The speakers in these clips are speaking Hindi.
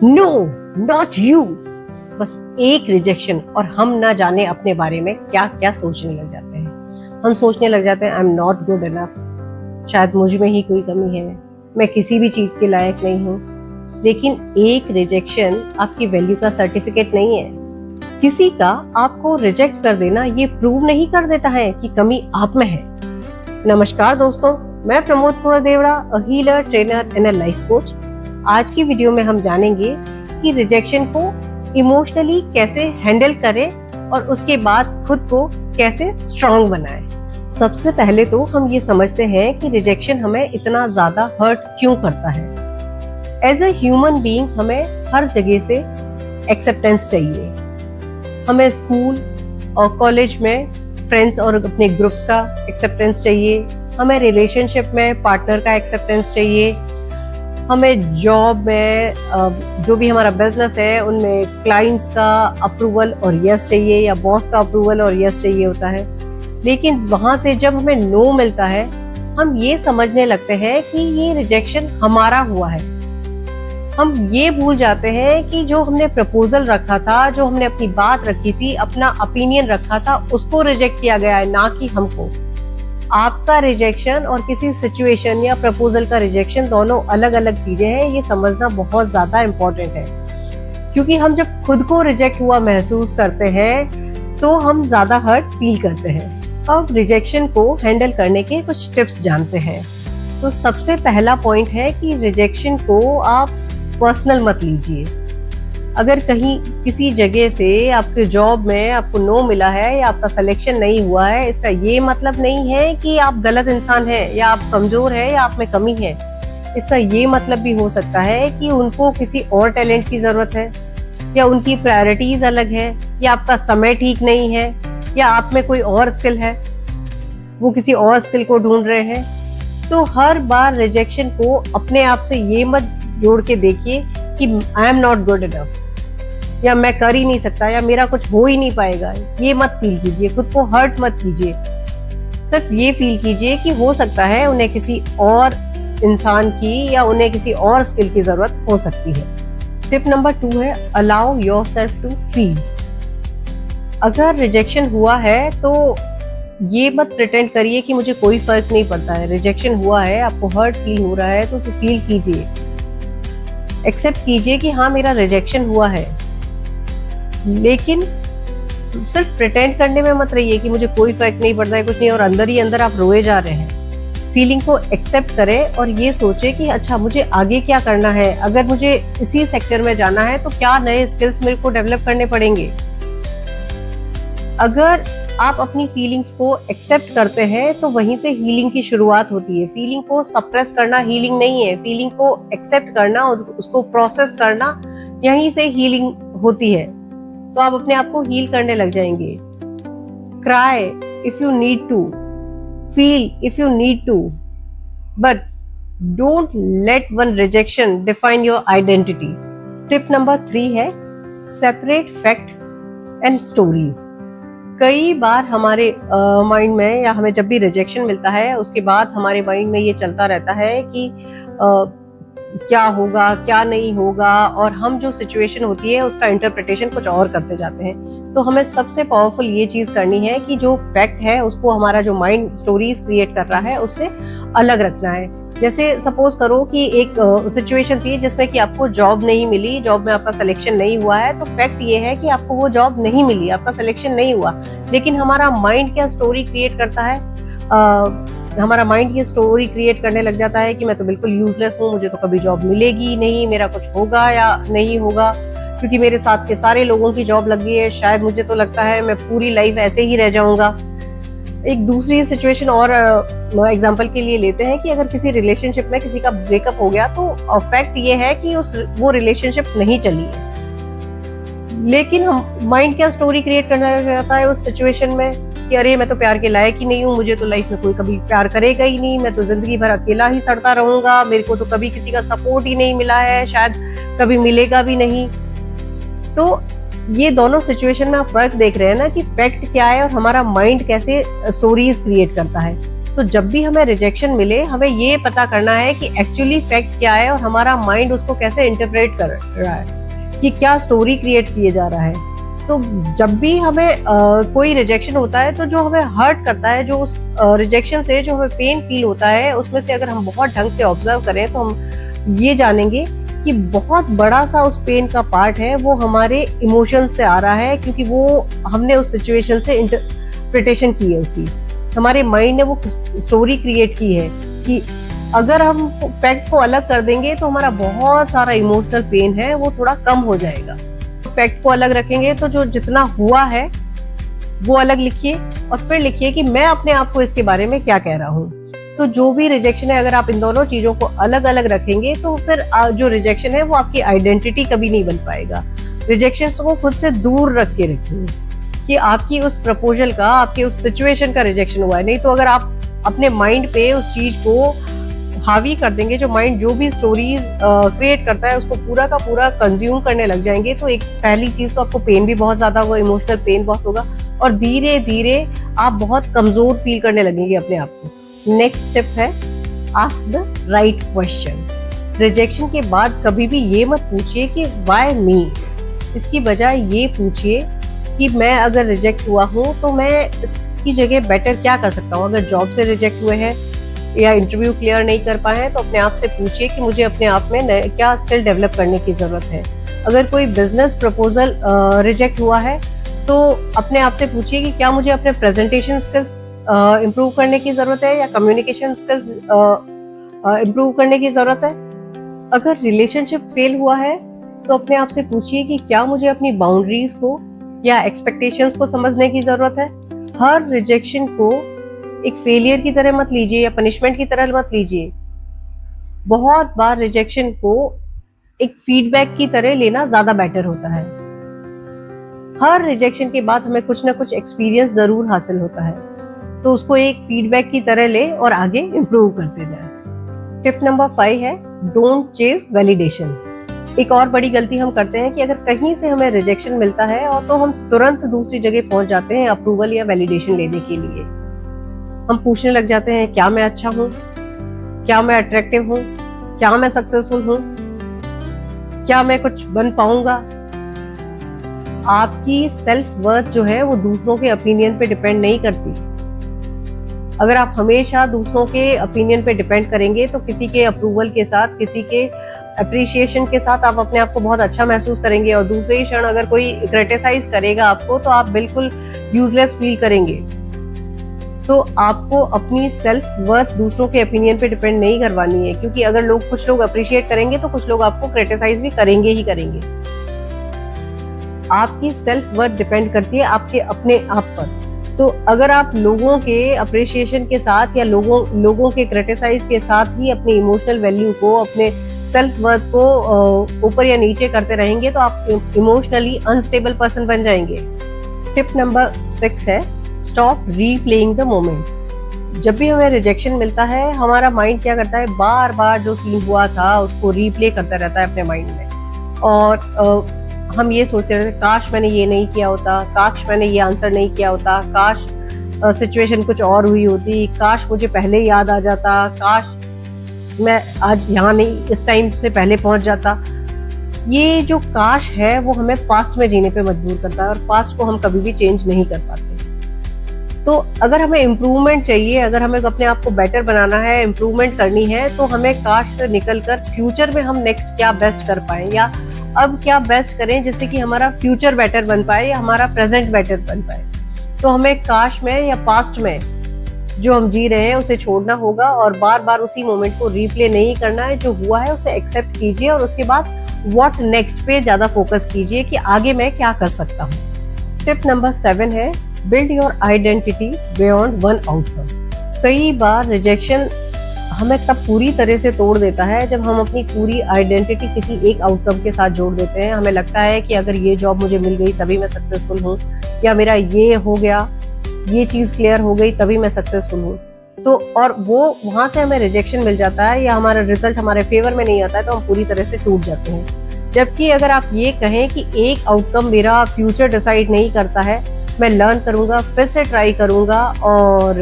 No, not you. बस एक रिजेक्शन और हम ना जाने अपने बारे में क्या क्या सोचने लग जाते हैं। हम सोचने लग जाते हैं I am not good enough, शायद मुझ में ही कोई कमी है, मैं किसी भी चीज के लायक नहीं हूँ। लेकिन एक रिजेक्शन आपकी वैल्यू का सर्टिफिकेट नहीं है। किसी का आपको रिजेक्ट कर देना ये प्रूव नहीं कर देता है कि कमी आप में है। नमस्कार दोस्तों, मैं Pramod Kunwar Devda, a healer, trainer and a life coach. आज की वीडियो में हम जानेंगे कि रिजेक्शन को इमोशनली कैसे हैंडल करें और उसके बाद खुद को कैसे स्ट्रांग बनाएं। सबसे पहले तो हम ये समझते हैं कि रिजेक्शन हमें इतना ज्यादा हर्ट क्यों करता है। एज अ ह्यूमन बीइंग हमें हर जगह से एक्सेप्टेंस चाहिए। हमें स्कूल और कॉलेज में फ्रेंड्स और अपने ग्रुप्स का एक्सेप्टेंस चाहिए, हमें रिलेशनशिप में पार्टनर का एक्सेप्टेंस चाहिए, हमें जॉब में जो भी हमारा बिजनेस है उनमें क्लाइंट्स का अप्रूवल और यस चाहिए या बॉस का अप्रूवल और यस चाहिए होता है। लेकिन वहां से जब हमें नो मिलता है हम ये समझने लगते हैं कि ये रिजेक्शन हमारा हुआ है। हम ये भूल जाते हैं कि जो हमने प्रपोजल रखा था, जो हमने अपनी बात रखी थी, अपना ओपिनियन रखा था, उसको रिजेक्ट किया गया है, ना कि हमको। आपका रिजेक्शन और किसी सिचुएशन या प्रपोजल का रिजेक्शन दोनों अलग अलग चीजें हैं। ये समझना बहुत ज्यादा इम्पोर्टेंट है, क्योंकि हम जब खुद को रिजेक्ट हुआ महसूस करते हैं तो हम ज्यादा हर्ट फील करते हैं। अब रिजेक्शन को हैंडल करने के कुछ टिप्स जानते हैं। तो सबसे पहला पॉइंट है कि रिजेक्शन को आप पर्सनल मत लीजिए। अगर कहीं किसी जगह से आपके जॉब में आपको नो मिला है या आपका सिलेक्शन नहीं हुआ है, इसका ये मतलब नहीं है कि आप गलत इंसान हैं या आप कमजोर हैं या आप में कमी है। इसका ये मतलब भी हो सकता है कि उनको किसी और टैलेंट की जरूरत है, या उनकी प्रायोरिटीज अलग है, या आपका समय ठीक नहीं है, या आप में कोई और स्किल है, वो किसी और स्किल को ढूंढ रहे हैं। तो हर बार रिजेक्शन को अपने आप से ये मत जोड़ के देखिए कि I am not good enough, या मैं कर ही नहीं सकता, या मेरा कुछ हो ही नहीं पाएगा। ये मत फील कीजिए, खुद को हर्ट मत कीजिए। सिर्फ ये फील कीजिए कि हो सकता है उन्हें किसी और इंसान की या उन्हें किसी और स्किल की जरूरत हो सकती है। टिप नंबर 2 है अलाउ योरसेल्फ टू फील। अगर रिजेक्शन हुआ है तो ये मत प्रिटेंड करिए कि मुझे कोई फर्क नहीं पड़ता है। रिजेक्शन हुआ है, आपको हर्ट फील हो रहा है तो उसे फील कीजिए, एक्सेप्ट कीजिए कि हाँ मेरा रिजेक्शन हुआ है। लेकिन सिर्फ प्रिटेंड करने में मत रहिए कि मुझे कोई फर्क नहीं पड़ता है, कुछ नहीं, और अंदर ही अंदर आप रोए जा रहे हैं। फीलिंग को एक्सेप्ट करें और ये सोचे कि अच्छा मुझे आगे क्या करना है। अगर मुझे इसी सेक्टर में जाना है तो क्या नए स्किल्स मेरे को डेवलप करने पड़ेंगे। अगर आप अपनी फीलिंग्स को एक्सेप्ट करते हैं तो वहीं से हीलिंग की शुरुआत होती है। फीलिंग को सप्रेस करना हीलिंग नहीं है, फीलिंग को एक्सेप्ट करना और उसको प्रोसेस करना, यहीं से हीलिंग होती है। तो आप अपने आप को हील करने लग जाएंगे। Cry if you need to, feel if you need to, but don't let one rejection define your identity. Tip number 3 है सेपरेट फैक्ट एंड स्टोरीज। कई बार हमारे माइंड में या हमें जब भी रिजेक्शन मिलता है उसके बाद हमारे माइंड में ये चलता रहता है कि क्या होगा क्या नहीं होगा, और हम जो सिचुएशन होती है उसका इंटरप्रिटेशन कुछ और करते जाते हैं। तो हमें सबसे पावरफुल ये चीज करनी है कि जो फैक्ट है उसको हमारा जो माइंड स्टोरीज क्रिएट कर रहा है उससे अलग रखना है। जैसे सपोज करो कि एक सिचुएशन थी जिसमें कि आपको जॉब नहीं मिली, जॉब में आपका सिलेक्शन नहीं हुआ है, तो फैक्ट ये है कि आपको वो जॉब नहीं मिली, आपका सिलेक्शन नहीं हुआ। लेकिन हमारा माइंड क्या स्टोरी क्रिएट करता है, हमारा माइंड ये स्टोरी क्रिएट करने लग जाता है कि मैं तो बिल्कुल यूजलेस हूँ, मुझे तो कभी जॉब मिलेगी नहीं, मेरा कुछ होगा या नहीं होगा, क्योंकि मेरे साथ के सारे लोगों की जॉब लग गई है, शायद मुझे तो लगता है मैं पूरी लाइफ ऐसे ही रह जाऊंगा। एक दूसरी सिचुएशन और एग्जांपल के लिए लेते हैं कि अगर किसी रिलेशनशिप में किसी का ब्रेकअप हो गया तो फैक्ट ये है कि वो रिलेशनशिप नहीं चली है। लेकिन हम माइंड क्या स्टोरी क्रिएट करना चाहता है उस सिचुएशन में कि अरे मैं तो प्यार के लायक ही नहीं हूँ, मुझे तो लाइफ में कोई कभी प्यार करेगा ही नहीं, मैं तो जिंदगी भर अकेला ही सड़ता रहूंगा, मेरे को तो कभी किसी का सपोर्ट ही नहीं मिला है, शायद कभी मिलेगा भी नहीं। तो ये दोनों सिचुएशन में आप फर्क देख रहे हैं ना कि फैक्ट क्या है और हमारा माइंड कैसे स्टोरीज क्रिएट करता है। तो जब भी हमें रिजेक्शन मिले, हमें ये पता करना है कि एक्चुअली फैक्ट क्या है और हमारा माइंड उसको कैसे इंटरप्रेट कर रहा है, कि क्या स्टोरी क्रिएट किए जा रहा है। तो जब भी हमें कोई रिजेक्शन होता है, तो जो हमें हर्ट करता है, जो उस रिजेक्शन से जो हमें पेन फील होता है, उसमें से अगर हम बहुत ढंग से ऑब्जर्व करें तो हम ये जानेंगे कि बहुत बड़ा सा उस पेन का पार्ट है वो हमारे इमोशन से आ रहा है, क्योंकि वो हमने उस सिचुएशन से इंटरप्रिटेशन की है उसकी। हमारे माइंड ने वो स्टोरी क्रिएट की है कि अगर हम फैक्ट को अलग कर देंगे तो हमारा बहुत सारा इमोशनल पेन है वो थोड़ा कम हो जाएगा। फैक्ट को अलग रखेंगे तो जो जितना हुआ है वो अलग लिखिए और फिर लिखिए कि मैं अपने आप को इसके बारे में क्या कह रहा हूँ। तो जो भी रिजेक्शन है, अगर आप इन दोनों चीजों को अलग अलग रखेंगे तो फिर जो रिजेक्शन है वो आपकी आइडेंटिटी कभी नहीं बन पाएगा। रिजेक्शन को खुद से दूर रख के रखिए कि आपकी उस प्रपोजल का, आपके उस सिचुएशन का रिजेक्शन हुआ है। नहीं तो अगर आप अपने माइंड पे उस चीज को हावी कर देंगे, जो माइंड जो भी स्टोरीज क्रिएट करता है उसको पूरा का पूरा कंज्यूम करने लग जाएंगे, तो एक पहली चीज तो आपको पेन भी बहुत ज्यादा होगा, इमोशनल पेन बहुत होगा और धीरे धीरे आप बहुत कमजोर फील करने लगेंगे अपने आप को। नेक्स्ट स्टेप है ask the right question. Rejection के बाद कभी भी ये मत पूछिए कि व्हाई मी, इसकी बजाय ये पूछिए कि मैं अगर रिजेक्ट हुआ हूँ तो मैं इसकी जगह बेटर क्या कर सकता हूँ। अगर जॉब से रिजेक्ट हुए हैं या इंटरव्यू क्लियर नहीं कर पाए हैं तो अपने आप से पूछिए कि मुझे अपने आप में क्या स्किल डेवलप करने की जरूरत है। अगर कोई बिजनेस प्रपोजल रिजेक्ट हुआ है तो अपने आप से पूछिए कि क्या मुझे अपने प्रेजेंटेशन स्किल्स इम्प्रूव करने की जरूरत है या कम्युनिकेशन स्किल्स इम्प्रूव करने की जरूरत है। अगर रिलेशनशिप फेल हुआ है तो अपने आप से पूछिए कि क्या मुझे अपनी बाउंड्रीज को या एक्सपेक्टेशंस को समझने की जरूरत है। हर रिजेक्शन को एक फेलियर की तरह मत लीजिए या पनिशमेंट की तरह मत लीजिए। बहुत बार रिजेक्शन को एक फीडबैक की तरह लेना ज्यादा बेटर होता है। हर रिजेक्शन के बाद हमें कुछ ना कुछ एक्सपीरियंस जरूर हासिल होता है, तो उसको एक फीडबैक की तरह ले और आगे इम्प्रूव करते जाए। टिप नंबर 5 है डोंट चेज वैलिडेशन। एक और बड़ी गलती हम करते हैं कि अगर कहीं से हमें रिजेक्शन मिलता है और तो हम तुरंत दूसरी जगह पहुंच जाते हैं अप्रूवल या वैलिडेशन लेने के लिए। हम पूछने लग जाते हैं क्या मैं अच्छा हूँ, क्या मैं अट्रैक्टिव हूँ, क्या मैं सक्सेसफुल हूँ, क्या मैं कुछ बन पाऊंगा। आपकी सेल्फ वर्थ जो है वो दूसरों के ओपिनियन पे डिपेंड नहीं करती। अगर आप हमेशा दूसरों के ओपिनियन पे डिपेंड करेंगे तो किसी के अप्रूवल के साथ, किसी के अप्रिशिएशन के साथ आप अपने आप को बहुत अच्छा महसूस करेंगे और दूसरे ही क्षण अगर कोई क्रिटिसाइज करेगा आपको तो आप बिल्कुल यूजलेस फील करेंगे। तो आपको अपनी सेल्फ वर्थ दूसरों के ओपिनियन पे डिपेंड नहीं करवानी है, क्योंकि अगर कुछ लोग अप्रिशिएट करेंगे तो कुछ लोग आपको क्रिटिसाइज भी करेंगे ही करेंगे। आपकी सेल्फ वर्थ डिपेंड करती है आपके अपने आप पर। तो अगर आप लोगों के अप्रिशिएशन के साथ या लोगों के क्रिटिसाइज के साथ ही अपनी इमोशनल वैल्यू को, अपने सेल्फ वर्थ को ऊपर या नीचे करते रहेंगे तो आप इमोशनली अनस्टेबल पर्सन बन जाएंगे। टिप नंबर 6 है स्टॉप रीप्लेइंग द मोमेंट। जब भी हमें रिजेक्शन मिलता है हमारा माइंड क्या करता है, बार बार जो सीन हुआ था उसको रीप्ले करता रहता है अपने माइंड में और हम ये सोचते रहते हैं काश मैंने ये नहीं किया होता, काश मैंने ये आंसर नहीं किया होता, काश सिचुएशन कुछ और हुई होती, काश मुझे पहले याद आ जाता, काश मैं आज यहाँ नहीं इस टाइम से पहले पहुंच जाता। ये जो काश है वो हमें पास्ट में जीने पे मजबूर करता है और पास्ट को हम कभी भी चेंज नहीं कर पाते। तो अगर हमें इम्प्रूवमेंट चाहिए, अगर हमें अपने आप को बेटर बनाना है, इम्प्रूवमेंट करनी है, तो हमें काश से निकलकर फ्यूचर में हम नेक्स्ट क्या बेस्ट कर पाए या अब क्या बेस्ट करें जिससे कि हमारा फ्यूचर बेटर बन पाए या हमारा प्रेजेंट बेटर बन पाए। तो हमें काश में या पास्ट में जो हम जी रहे हैं उसे छोड़ना होगा और बार बार उसी मोमेंट को रीप्ले नहीं करना है। जो हुआ है उसे एक्सेप्ट कीजिए और उसके बाद व्हाट नेक्स्ट पे ज्यादा फोकस कीजिए कि आगे मैं क्या कर सकता हूँ। टिप नंबर 7 है build your identity beyond one outcome. कई बार रिजेक्शन हमें तब पूरी तरह से तोड़ देता है जब हम अपनी पूरी आइडेंटिटी किसी एक आउटकम के साथ जोड़ देते हैं। हमें लगता है कि अगर ये जॉब मुझे मिल गई तभी मैं सक्सेसफुल हूँ, या मेरा ये हो गया, ये चीज क्लियर हो गई तभी मैं सक्सेसफुल हूँ। तो और वो वहां से हमें रिजेक्शन मिल जाता है या हमारा रिजल्ट हमारे फेवर में नहीं आता है तो हम पूरी तरह से टूट जाते हैं। जबकि अगर आप ये कहें कि एक आउटकम मेरा फ्यूचर डिसाइड नहीं करता है, मैं लर्न करूंगा, फिर से ट्राई करूंगा और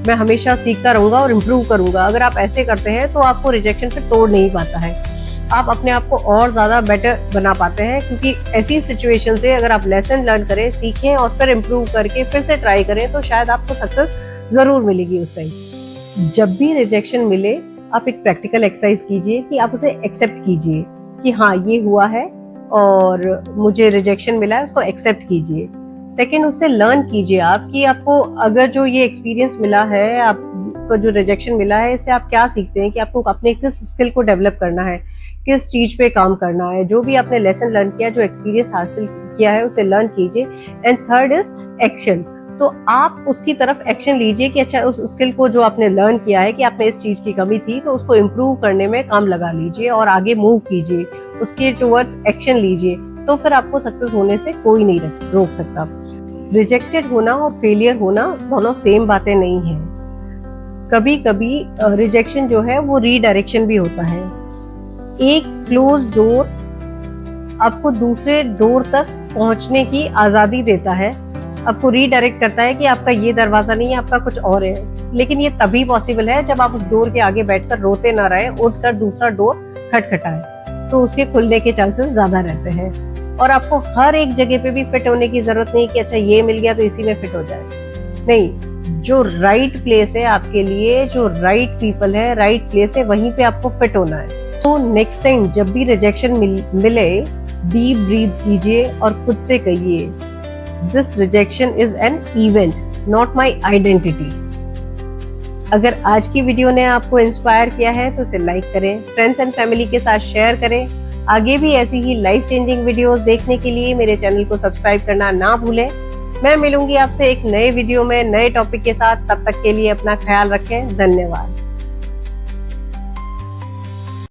मैं हमेशा सीखता रहूंगा और इम्प्रूव करूंगा। अगर आप ऐसे करते हैं तो आपको रिजेक्शन फिर तोड़ नहीं पाता है, आप अपने आप को और ज्यादा बेटर बना पाते हैं। क्योंकि ऐसी सिचुएशन से अगर आप लेसन लर्न करें, सीखें और फिर इम्प्रूव करके फिर से ट्राई करें तो शायद आपको सक्सेस जरूर मिलेगी उस टाइम। जब भी रिजेक्शन मिले आप एक प्रैक्टिकल एक्सरसाइज कीजिए कि आप उसे एक्सेप्ट कीजिए कि हाँ ये हुआ है और मुझे रिजेक्शन मिला है, उसको एक्सेप्ट कीजिए। सेकंड, उससे लर्न कीजिए आप कि आपको अगर जो ये एक्सपीरियंस मिला है, आपको जो रिजेक्शन मिला है, इससे आप क्या सीखते हैं कि आपको अपने किस स्किल को डेवलप करना है, किस चीज पे काम करना है। जो भी आपने लेसन लर्न किया, जो एक्सपीरियंस हासिल किया है, उसे लर्न कीजिए। And third is action. तो आप उसकी तरफ एक्शन लीजिए कि अच्छा उस स्किल को जो आपने लर्न किया है कि आपने इस चीज की कमी थी तो उसको इम्प्रूव करने में काम लगा लीजिए और आगे मूव कीजिए, उसके टुवर्ड्स एक्शन लीजिए। तो फिर आपको सक्सेस होने से कोई नहीं रोक सकता। रिजेक्टेड होना और फेलियर होना दोनों सेम बातें नहीं है। कभी कभी रिजेक्शन जो है वो रीडायरेक्शन भी होता है। एक क्लोज डोर आपको दूसरे डोर तक पहुंचने की आजादी देता है, आपको रीडायरेक्ट करता है कि आपका ये दरवाजा नहीं है, आपका कुछ और है। लेकिन ये तभी पॉसिबल है जब आप उस डोर के आगे बैठकर रोते ना रहे, उठकर दूसरा डोर खटखटाए, तो उसके खुलने के चांसेस ज्यादा रहते हैं। और आपको हर एक जगह पे भी फिट होने की जरूरत नहीं कि अच्छा ये मिल गया तो इसी में फिट हो जाए। नहीं, जो राइट प्लेस है आपके लिए, जो राइट पीपल है, राइट प्लेस है, वहीं पे आपको फिट होना है। तो नेक्स्ट टाइम जब भी रिजेक्शन मिले, डीप ब्रीथ कीजिए और खुद से कहिए, this rejection is an event, not my identity. अगर आज की वीडियो ने आपको इंस्पायर किया है तो इसे लाइक करें, फ्रेंड्स एंड फैमिली के साथ शेयर करें। आगे भी ऐसी ही लाइफ चेंजिंग वीडियोस देखने के लिए मेरे चैनल को सब्सक्राइब करना ना भूलें। मैं मिलूंगी आपसे एक नए वीडियो में नए टॉपिक के साथ। तब तक के लिए अपना ख्याल रखें। धन्यवाद।